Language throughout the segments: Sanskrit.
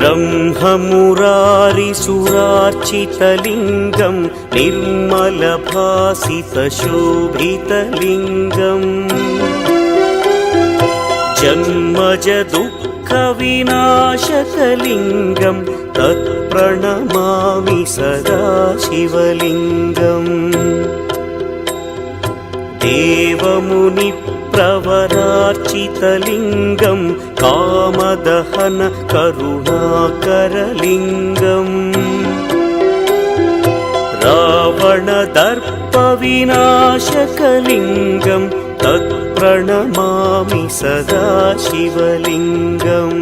ब्रह्ममुरारिसुरार्चितलिङ्गं निर्मलभासितशोभितलिङ्गम् जन्मजदुःखविनाशकलिङ्गं तत्प्रणमामि सदा शिवलिङ्गम् देवमुनिप्रवरार्चितलिङ्गं कामदहन करुणाकरलिङ्गम् रावणदर्पविनाशकलिङ्गं तत्प्रणमामि सदा शिवलिङ्गम्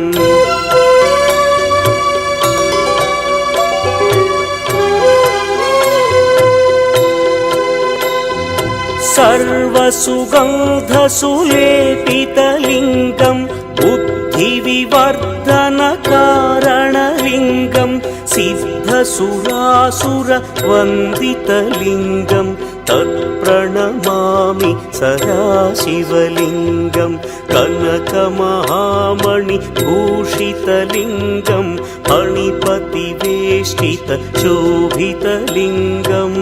सर्वसुगन्धसुलेपितलिङ्गं बुद्धिविवर्धनकारणलिङ्गं सिद्धसुरासुरवन्दितलिङ्गं तत्प्रणमामि सदा शिवलिङ्गं कनकमहामणिभूषितलिङ्गं मणिपतिवेष्टितशोभितलिङ्गम्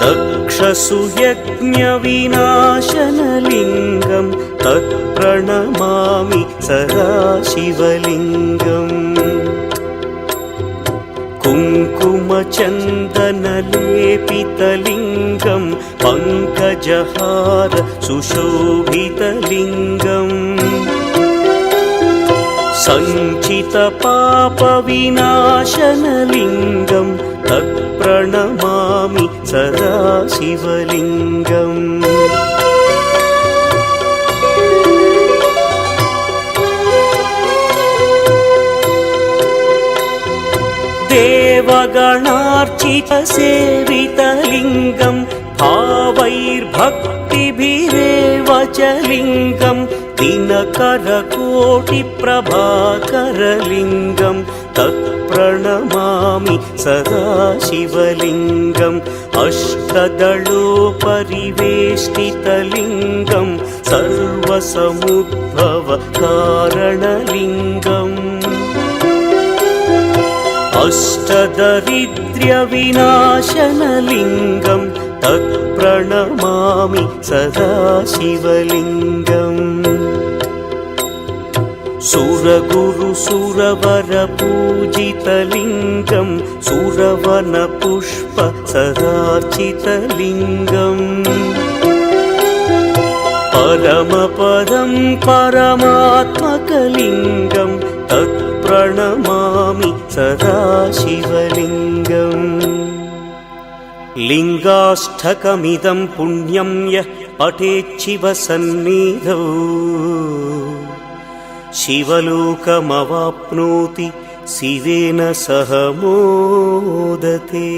दक्षसुयज्ञविनाशनलिङ्गं तत्प्रणमामि सदा शिवलिङ्गम् कुङ्कुमचन्दनलेपितलिङ्गं पङ्कजहार सुशोभितलिङ्गम् सञ्चितपापविनाशनलिङ्गं तत्प्रणमामि सदा शिवलिङ्गम् देवगणार्चितसेवितलिङ्गं भावैर्भक्तिभिरेव च लिङ्गं दिनकरकोटिप्रभाकरलिङ्गं तत्प्रणमामि सदा शिवलिङ्गम् अष्टदलोपरिवेष्टितलिङ्गं सर्वसमुद्भवकारणलिङ्गम् अष्टदरिद्र्यविनाशनलिङ्गं तत्प्रणमामि सदा शिवलिङ्गम् सुरगुरुसुरवरपूजितलिङ्गं सुरवनपुष्पसदार्चितलिङ्गम् परमपदं परमात्मकलिङ्गं तत्प्रणमामि सदा शिवलिङ्गम् लिङ्गाष्टकमिदं पुण्यं यः पठेच्छिवसन्निधौ शिवलोकमवाप्नोति शिवेन सह मोदते।